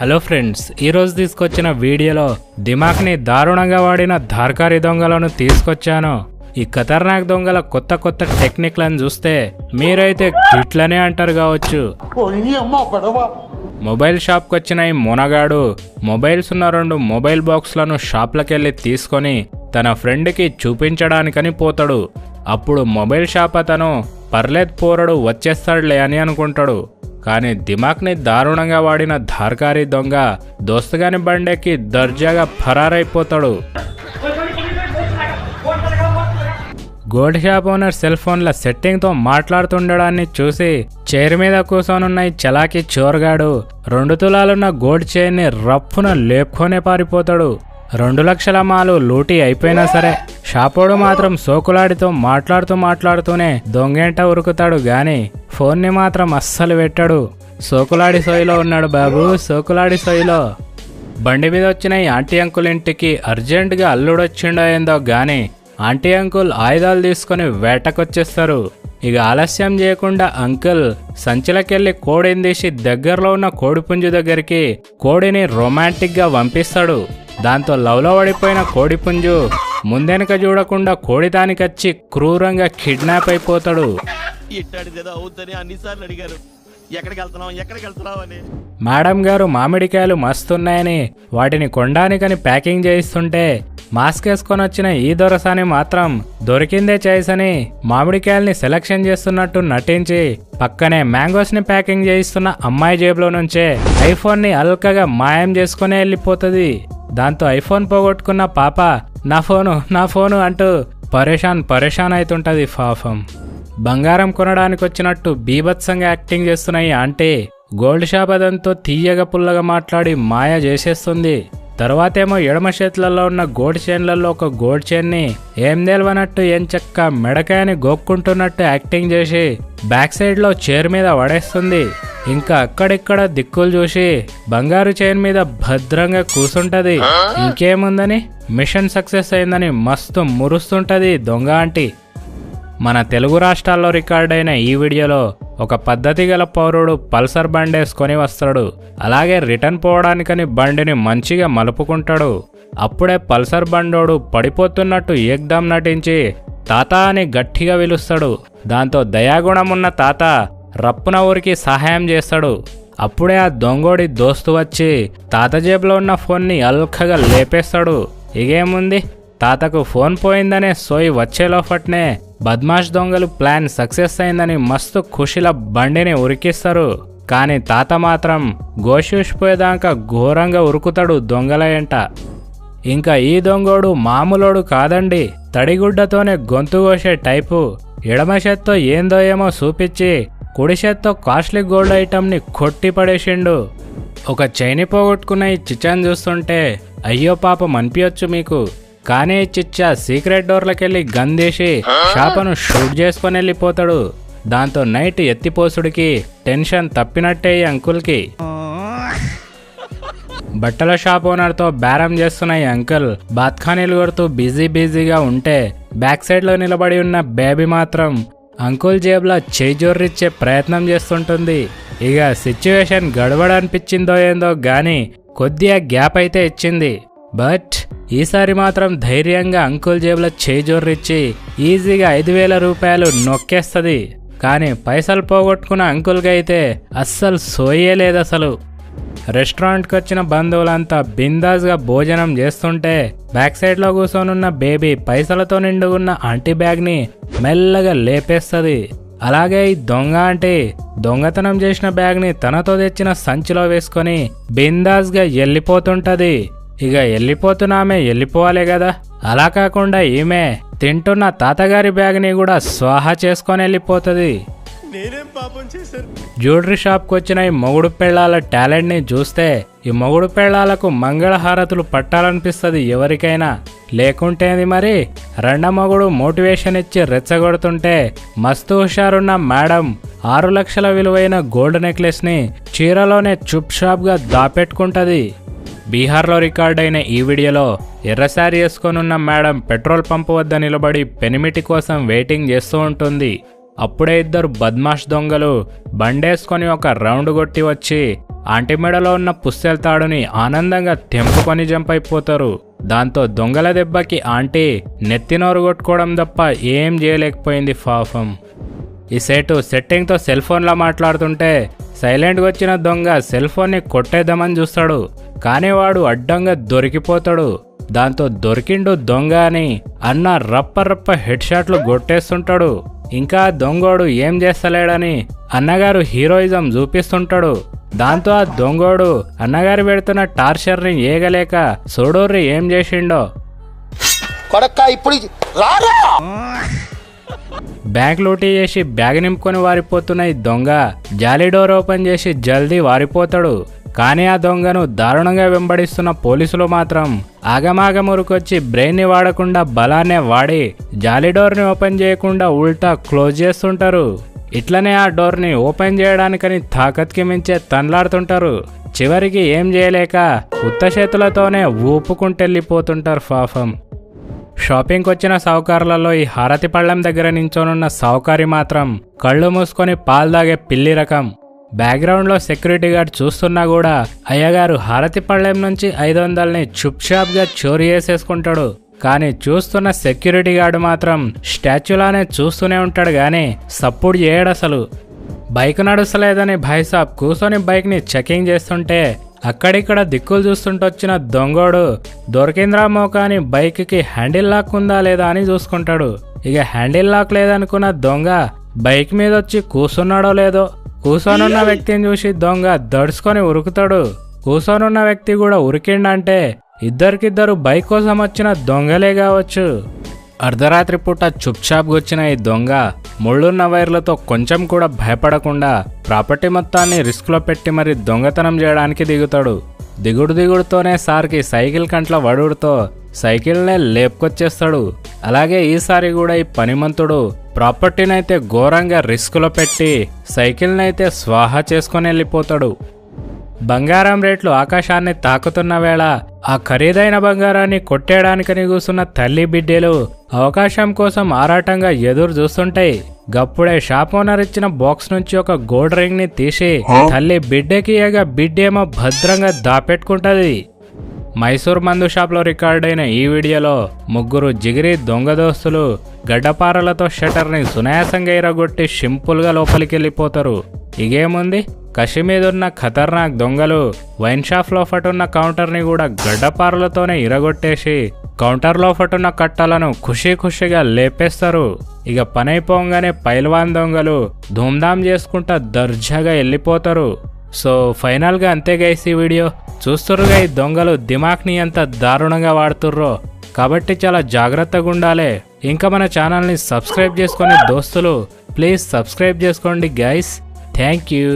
Hello friends, ఈరోజు తీసుకొచ్చిన వీడియోలో దిమాక్ని దారుణంగా వాడిన ధార్కారి దొంగలను తీసుకొచ్చాను. ఈ ఖతర్నాక్ దొంగల కొత్త కొత్త టెక్నిక్లను చూస్తే మీరైతే ఇట్లనే అంటారు కావచ్చు. మొబైల్ షాప్కి వచ్చిన ఈ మొనగాడు మొబైల్స్ ఉన్న 2 మొబైల్ బాక్స్లను షాప్లకెళ్ళి తీసుకొని తన ఫ్రెండ్కి చూపించడానికని పోతాడు. అప్పుడు మొబైల్ షాప్ అతను పర్లేదు పోరడు వచ్చేస్తాడులే అని అనుకుంటాడు. కానీ దిమాక్ని దారుణంగా వాడిన ధార్కారి దొంగ దోస్తుగాని బండెక్కి దర్జాగా ఫరారైపోతాడు. గోల్డ్ షాప్ ఓనర్ సెల్ ఫోన్ల సెట్టింగ్తో మాట్లాడుతుండడాన్ని చూసి చైర్ మీద కూర్చొనున్న ఈ చలాకీ చోర్గాడు 2 తులాలున్న గోల్డ్ చైన్ని రప్పున లేపుకొనే పారిపోతాడు. 2 లక్షల మాలు లూటీ అయిపోయినా సరే షాపోడు మాత్రం సోకులాడితో మాట్లాడుతూనే దొంగేంట ఉరుకుతాడు గాని ఫోన్ని మాత్రం అస్సలు పెట్టాడు. సోకులాడి సోయిలో ఉన్నాడు బాబు, సోకులాడి సోయిలో. బండి మీద వచ్చిన ఈ ఆంటీ అంకుల్ ఇంటికి అర్జెంటుగా అల్లుడొచ్చిండో ఏందో గాని ఆంటీ అంకుల్ ఆయుధాలు తీసుకుని వేటకొచ్చేస్తారు. ఇక ఆలస్యం చేయకుండా అంకుల్ సంచిలకెళ్ళి కోడిని తీసి దగ్గరలో ఉన్న కోడిపుంజు దగ్గరికి కోడిని రొమాంటిక్ గా పంపిస్తాడు. దాంతో లవ్లో పడిపోయిన కోడిపుంజు ముందెనక చూడకుండా కోడి దానికొచ్చి క్రూరంగా కిడ్నాప్ అయిపోతాడు. మేడం గారు మామిడికాయలు మస్తున్నాయని వాటిని కొనడానికని ప్యాకింగ్ చేయిస్తుంటే మాస్క్ వేసుకొని వచ్చిన ఈ దొరసాని మాత్రం దొరికిందే చేసని మామిడికాయల్ని సెలక్షన్ చేస్తున్నట్టు నటించి పక్కనే మ్యాంగోస్ ని ప్యాకింగ్ చేయిస్తున్న అమ్మాయి జేబులో నుంచే ఐఫోన్ ని అల్కగా మాయం చేసుకునే వెళ్ళిపోతుంది. దాంతో ఐఫోన్ పోగొట్టుకున్న పాప నా ఫోను అంటూ పరేషాన్ అవుతుంటది. పాపం బంగారం కొనడానికి వచ్చినట్టు బీభత్సంగా యాక్టింగ్ చేస్తున్న ఈ ఆంటీ గోల్డ్ షాప్ అదంతో తీయగా పుల్లగా మాట్లాడి మాయ చేసేస్తుంది. తర్వాతేమో ఎడమ చేతులలో ఉన్న గోల్డ్ చైన్లలో ఒక గోల్డ్ చైన్ ని ఏం తెలవనట్టు ఎంచక్క మెడకాయని గోక్కుంటున్నట్టు యాక్టింగ్ చేసి బ్యాక్ సైడ్ లో చైర్ మీద పడేస్తుంది. ఇంకా అక్కడిక్కడ దిక్కులు చూసి బంగారు చైన్ మీద భద్రంగా కూసుంటది. ఇంకేముందని మిషన్ సక్సెస్ అయిందని మస్తు మురుస్తుంటది దొంగ ఆంటీ. మన తెలుగు రాష్ట్రాల్లో రికార్డైన ఈ వీడియోలో ఒక పద్ధతి గల పౌరుడు పల్సర్ బండి వేసుకొని వస్తాడు. అలాగే రిటర్న్ పోవడానికని బండిని మంచిగా మలుపుకుంటాడు. అప్పుడే పల్సర్ బండోడు పడిపోతున్నట్టు ఏకదం నటించి తాత అని గట్టిగా పిలుస్తాడు. దాంతో దయాగుణం ఉన్న తాత రప్పున ఊరికి సహాయం చేస్తాడు. అప్పుడే ఆ దొంగోడి దోస్తు వచ్చి తాత జేబులో ఉన్న ఫోన్ని అల్కగా లేపేస్తాడు. ఇగేముంది, తాతకు ఫోన్ పోయిందనే సోయి వచ్చేలోపట్నే బద్మాష్ దొంగలు ప్లాన్ సక్సెస్ అయిందని మస్తు ఖుషిల బండిని ఉరికిస్తారు. కానీ తాత మాత్రం గోషూసిపోయేదాకా ఘోరంగా ఉరుకుతాడు దొంగల ఎంట. ఇంకా ఈ దొంగోడు మామూలోడు కాదండి, తడిగుడ్డతోనే గొంతు కోసే టైపు. ఎడమ చేత్తో ఏందో ఏమో చూపించి కుడి చేత్తో కాస్ట్లీ గోల్డ్ ఐటమ్ ని కొట్టి పడేసిండు. ఒక చైని పోగొట్టుకున్న ఈ చిచ్చాను చూస్తుంటే అయ్యో పాపం అనిపించచ్చు మీకు. కానీ చిచ్చా సీక్రెట్ డోర్లకెళ్ళి గందేసి షాపను షూట్ చేసుకొని వెళ్ళిపోతాడు. దాంతో నైట్ ఎత్తిపోసుడికి టెన్షన్ తప్పినట్టే ఈ అంకుల్కి. బట్టల షాప్ ఓనర్తో బేరం చేస్తున్న ఈ అంకుల్ బాత్ఖానీలు కొడుతూ బిజీగా ఉంటే బ్యాక్ సైడ్ లో నిలబడి ఉన్న బేబీ మాత్రం అంకుల్ జేబులో చేజోర్రిచ్చే ప్రయత్నం చేస్తుంటుంది. ఇక సిచ్యువేషన్ గడబడనిపించిందో ఏందో గాని కొద్దిగా గ్యాప్ అయితే ఇచ్చింది. బట్ ఈసారి మాత్రం ధైర్యంగా అంకుల్ జేబులో చేజోర్రిచ్చి ఈజీగా 5,000 రూపాయలు నొక్కేస్తుంది. కానీ పైసలు పోగొట్టుకున్న అంకుల్కి అయితే అస్సలు సోయలేదు అసలు. రెస్టారెంట్కి వచ్చిన బంధువులంతా బిందాస్గా భోజనం చేస్తుంటే బ్యాక్ సైడ్ లో కూర్చొనున్న బేబీ పైసలతో నిండుగున్న ఆంటీ బ్యాగ్ ని మెల్లగా లేపేస్తుంది. అలాగే ఈ దొంగ ఆంటీ దొంగతనం చేసిన బ్యాగ్ ని తనతో తెచ్చిన సంచిలో వేసుకొని బిందాస్గా వెళ్ళిపోతుంటది. ఇక వెళ్ళిపోతున్నామే వెళ్ళిపోవాలే కదా, అలా కాకుండా ఈమె తింటున్న తాతగారి బ్యాగ్ ని కూడా స్వాహా చేసుకొని వెళ్ళిపోతుంది. జ్యువెలరీ షాప్కి వచ్చిన ఈ మొగుడు పెళ్ళాల టాలెంట్ ని చూస్తే ఈ మొగుడు పెళ్ళాలకు మంగళహారతులు పట్టాలనిపిస్తుంది ఎవరికైనా. లేకుంటేది మరి రెండో మొగుడు మోటివేషన్ ఇచ్చి రెచ్చగొడుతుంటే మస్తు హుషారున్న మేడం 6 లక్షల విలువైన గోల్డ్ నెక్లెస్ ని చీరలోనే చుప్ షాప్ గా దాపెట్టుకుంటది. బీహార్లో రికార్డైన ఈ వీడియోలో ఎర్రసారి వేసుకొనున్న మేడం పెట్రోల్ పంపు వద్ద నిలబడి పెనిమిటి కోసం వెయిటింగ్ చేస్తూ ఉంటుంది. అప్పుడే 2 బద్మాష్ దొంగలు బండేసుకొని ఒక రౌండ్ కొట్టి వచ్చి ఆంటీ మెడలో ఉన్న పుస్తెల తాడుని ఆనందంగా తెంపుకొని జంప్ అయిపోతారు. దాంతో దొంగల దెబ్బకి ఆంటీ నెత్తినోరు కొట్టుకోవడం తప్ప ఏం చేయలేకపోయింది పాపం. ఈ సెట్టింగ్తో సెల్ ఫోన్లా మాట్లాడుతుంటే సైలెంట్గా వచ్చిన దొంగ సెల్ ఫోన్ని కొట్టేద్దామని చూస్తాడు. కానీ వాడు అడ్డంగా దొరికిపోతాడు. దాంతో దొరికిండు దొంగ అని అన్న రప్ప హెడ్ షాట్లు కొట్టేస్తుంటాడు. ఇంకా దొంగోడు ఏం చేస్తలేడని అన్నగారు హీరోయిజం చూపిస్తుంటాడు. దాంతో ఆ దొంగోడు అన్నగారు పెడుతున్న టార్చర్ని ఏగలేక చూడోర్రి ఏం చేసిండో. బ్యాంక్ లూటీ చేసి బ్యాగ్ నింపుకొని వారిపోతున్న ఈ దొంగ జాలీ డోర్ ఓపెన్ చేసి జల్దీ వారిపోతాడు. కానీ ఆ దొంగను దారుణంగా వెంబడిస్తున్న పోలీసులు మాత్రం ఆగమాగమురుకొచ్చి బ్రెయిన్ని వాడకుండా బలాన్నే వాడి జాలీ డోర్ని ఓపెన్ చేయకుండా ఉల్టా క్లోజ్ చేస్తుంటారు. ఇట్లనే ఆ డోర్ని ఓపెన్ చేయడానికని తాకత్కి మించే తన్లాడుతుంటారు. చివరికి ఏం చేయలేక ఉత్త చేతులతోనే ఊపుకుంటెళ్ళిపోతుంటారు పాపం. షాపింగ్కి వచ్చిన సావుకారులలో ఈ హారతి పళ్ళెం దగ్గర నించోనున్న సావుకారి మాత్రం కళ్ళు మూసుకొని పాలు తాగే పిల్లి రకం. బ్యాక్గ్రౌండ్లో సెక్యూరిటీ గార్డ్ చూస్తున్నా కూడా అయ్యగారు హారతి పళ్ళెం నుంచి 500ని చుప్షాప్గా చోరీ చేసేసుకుంటాడు. కానీ చూస్తున్న సెక్యూరిటీ గార్డు మాత్రం స్టాచ్యూలానే చూస్తూనే ఉంటాడు గానీ సప్పుడు చేయడసలు. బైక్ నడుస్తలేదని భాయ్సాబ్ కూర్చొని బైక్ని చెకింగ్ చేస్తుంటే అక్కడిక్కడ దిక్కులు చూస్తుంటొచ్చిన దొంగోడు దొరికింద్రా మోకాని బైక్కి హ్యాండిల్ లాక్ ఉందా లేదా అని చూసుకుంటాడు. ఇక హ్యాండిల్ లాక్ లేదనుకున్న దొంగ బైక్ మీద వచ్చి కూర్చున్నాడో లేదో, కూర్చొనున్న వ్యక్తిని చూసి దొంగ దడుచుకొని ఉరుకుతాడు. కూర్చొనున్న వ్యక్తి కూడా ఉరికిండంటే ఇద్దరికిద్దరు బైక్ కోసం వచ్చిన దొంగలే కావచ్చు. అర్ధరాత్రి పూట చుప్చాప్గా వచ్చిన ఈ దొంగ ముళ్ళున్న వైర్లతో కొంచెం కూడా భయపడకుండా ప్రాపర్టీ మొత్తాన్ని రిస్క్లో పెట్టి మరి దొంగతనం చేయడానికి దిగుతాడు. దిగుడుతోనే సార్కి సైకిల్ కంట్ల వడుడుతో సైకిల్నే లేపుకొచ్చేస్తాడు. అలాగే ఈసారి కూడా ఈ పనిమంతుడు ప్రాపర్టీనైతే ఘోరంగా రిస్క్లో పెట్టి సైకిల్నైతే స్వాహా చేసుకొని వెళ్ళిపోతాడు. బంగారం రేట్లు ఆకాశాన్ని తాకుతున్న వేళ ఆ ఖరీదైన బంగారాన్ని కొట్టేయడానికని కూసున్న తల్లి బిడ్డలు అవకాశం కోసం ఆరాటంగా ఎదురు చూస్తుంటాయి. గప్పుడే షాప్ ఓనర్ ఇచ్చిన బాక్స్ నుంచి ఒక గోల్డ్ రింగ్ ని తీసి తల్లి బిడ్డకి ఇయ్యగా బిడ్డేమో భద్రంగా దాపెట్టుకుంటది. మైసూర్ మందు షాప్లో రికార్డైన ఈ వీడియోలో ముగ్గురు జిగిరి దొంగ దోస్తులు గడ్డపారలతో షటర్ని సునాయాసంగా ఇరగొట్టి సింపుల్గా లోపలికి వెళ్ళిపోతారు. ఇగేముంది, కషి మీదున్న ఖతర్నాక్ దొంగలు వైన్ షాప్ లోపటున్న కౌంటర్ని కూడా గడ్డపారలతోనే ఇరగొట్టేసి కౌంటర్ లోపటున్న కట్టలను ఖుషీగా లేపేస్తారు. ఇక పనైపోగానే పైల్వాన్ దొంగలు ధూమ్ధాం చేసుకుంటా దర్జాగా వెళ్ళిపోతారు. సో ఫైనల్గా అంతే గైస్, ఈ వీడియో చూస్తుర్రుగా ఈ దొంగలు దిమాక్ని ఎంత దారుణంగా వాడుతుర్రో. కాబట్టి చాలా జాగ్రత్తగా ఉండాలి. ఇంకా మన ఛానల్ని సబ్స్క్రైబ్ చేసుకునే దోస్తులు ప్లీజ్ సబ్స్క్రైబ్ చేసుకోండి గైస్. Thank you.